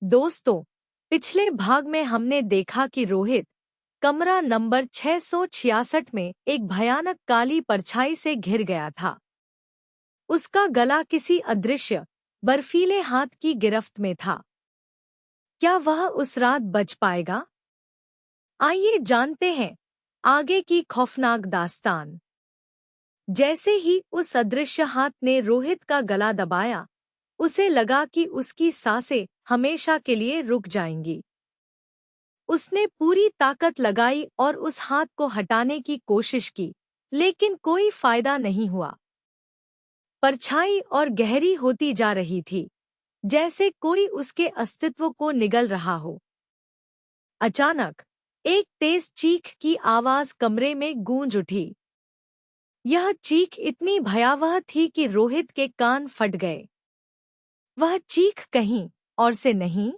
दोस्तों, पिछले भाग में हमने देखा कि रोहित कमरा नंबर 666 में एक भयानक काली परछाई से घिर गया था। उसका गला किसी अदृश्य बर्फीले हाथ की गिरफ्त में था। क्या वह उस रात बच पाएगा? आइए जानते हैं आगे की खौफनाक दास्तान। जैसे ही उस अदृश्य हाथ ने रोहित का गला दबाया, उसे लगा कि उसकी सांसें हमेशा के लिए रुक जाएंगी। उसने पूरी ताकत लगाई और उस हाथ को हटाने की कोशिश की, लेकिन कोई फायदा नहीं हुआ। परछाई और गहरी होती जा रही थी, जैसे कोई उसके अस्तित्व को निगल रहा हो। अचानक एक तेज चीख की आवाज कमरे में गूंज उठी। यह चीख इतनी भयावह थी कि रोहित के कान फट गए। वह चीख कहीं और से नहीं,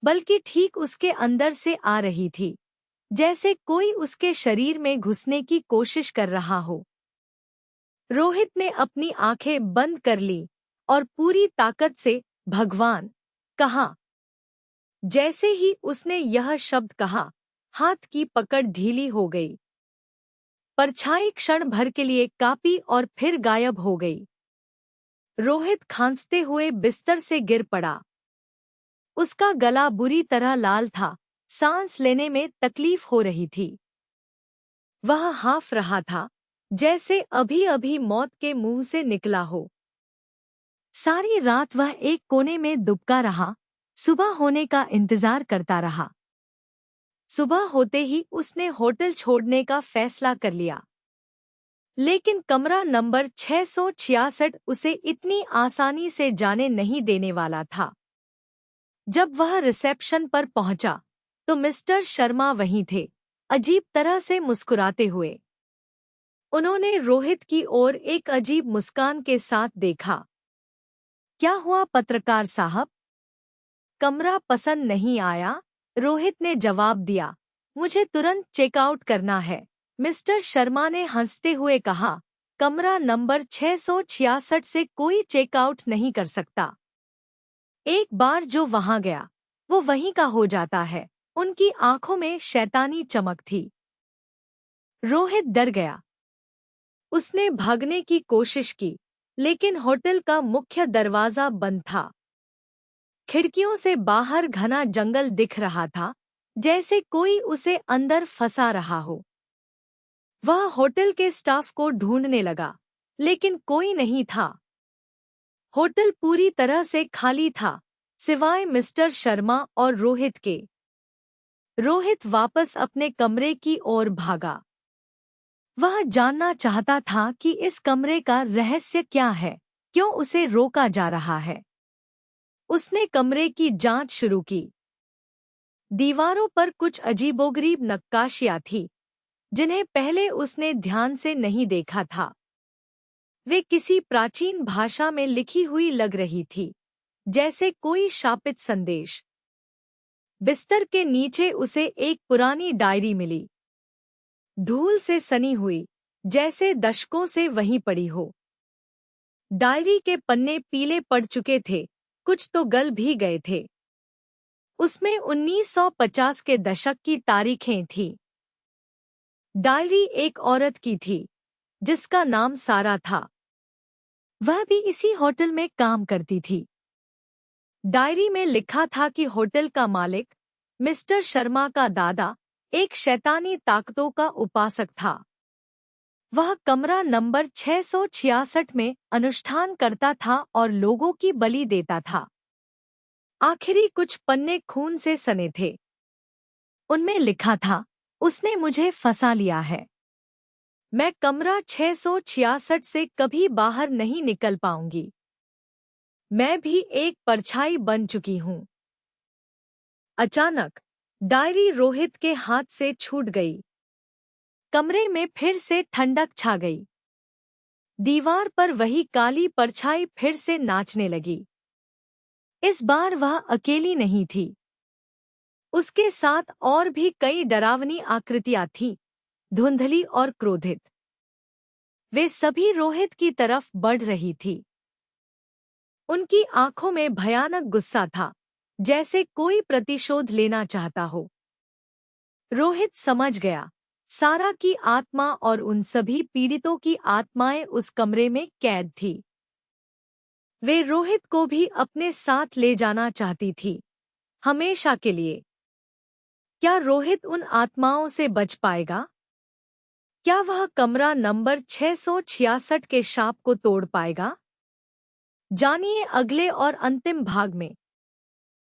बल्कि ठीक उसके अंदर से आ रही थी, जैसे कोई उसके शरीर में घुसने की कोशिश कर रहा हो। रोहित ने अपनी आंखें बंद कर ली और पूरी ताकत से भगवान कहा। जैसे ही उसने यह शब्द कहा, हाथ की पकड़ ढीली हो गई। परछाई क्षण भर के लिए कांपी और फिर गायब हो गई। रोहित खांसते हुए बिस्तर से गिर पड़ा। उसका गला बुरी तरह लाल था, सांस लेने में तकलीफ हो रही थी। वह हाँफ रहा था, जैसे अभी-अभी मौत के मुंह से निकला हो। सारी रात वह एक कोने में दुबका रहा, सुबह होने का इंतजार करता रहा। सुबह होते ही उसने होटल छोड़ने का फैसला कर लिया। लेकिन कमरा नंबर 666 उसे इतनी आसानी से जाने नहीं देने वाला था। जब वह रिसेप्शन पर पहुंचा, तो मिस्टर शर्मा वहीं थे, अजीब तरह से मुस्कुराते हुए। उन्होंने रोहित की ओर एक अजीब मुस्कान के साथ देखा। क्या हुआ पत्रकार साहब? कमरा पसंद नहीं आया? रोहित ने जवाब दिया। मुझे तुरंत चेकआउट करना है, मिस्टर शर्मा ने हंसते हुए कहा। कमरा नंबर 666 से कोई चेकआउट नहीं कर सकता। एक बार जो वहां गया, वो वहीं का हो जाता है। उनकी आंखों में शैतानी चमक थी। रोहित डर गया। उसने भागने की कोशिश की, लेकिन होटल का मुख्य दरवाजा बंद था। खिड़कियों से बाहर घना जंगल दिख रहा था, जैसे कोई उसे अंदर फंसा रहा हो। वह होटल के स्टाफ को ढूंढने लगा, लेकिन कोई नहीं था। होटल पूरी तरह से खाली था, सिवाय मिस्टर शर्मा और रोहित के। रोहित वापस अपने कमरे की ओर भागा। वह जानना चाहता था कि इस कमरे का रहस्य क्या है, क्यों उसे रोका जा रहा है। उसने कमरे की जांच शुरू की। दीवारों पर कुछ अजीबोगरीब नक्काशियां थीं, जिन्हें पहले उसने ध्यान से नहीं देखा था। वे किसी प्राचीन भाषा में लिखी हुई लग रही थी, जैसे कोई शापित संदेश। बिस्तर के नीचे उसे एक पुरानी डायरी मिली, धूल से सनी हुई, जैसे दशकों से वहीं पड़ी हो। डायरी के पन्ने पीले पड़ चुके थे, कुछ तो गल भी गए थे। उसमें 1950 के दशक की तारीखें थीं। डायरी एक औरत की थी, जिसका नाम सारा था। वह भी इसी होटल में काम करती थी। डायरी में लिखा था कि होटल का मालिक, मिस्टर शर्मा का दादा, एक शैतानी ताकतों का उपासक था। वह कमरा नंबर 666 में अनुष्ठान करता था और लोगों की बलि देता था। आखिरी कुछ पन्ने खून से सने थे। उनमें लिखा था, उसने मुझे फंसा लिया है। मैं कमरा 666 से कभी बाहर नहीं निकल पाऊंगी। मैं भी एक परछाई बन चुकी हूं। अचानक डायरी रोहित के हाथ से छूट गई। कमरे में फिर से ठंडक छा गई। दीवार पर वही काली परछाई फिर से नाचने लगी। इस बार वह अकेली नहीं थी। उसके साथ और भी कई डरावनी आकृतियां थीं, धुंधली और क्रोधित। वे सभी रोहित की तरफ बढ़ रही थी। उनकी आंखों में भयानक गुस्सा था, जैसे कोई प्रतिशोध लेना चाहता हो। रोहित समझ गया, सारा की आत्मा और उन सभी पीड़ितों की आत्माएं उस कमरे में कैद थी। वे रोहित को भी अपने साथ ले जाना चाहती थी, हमेशा के लिए। क्या रोहित उन आत्माओं से बच पाएगा? क्या वह कमरा नंबर 666 के शाप को तोड़ पाएगा? जानिए अगले और अंतिम भाग में।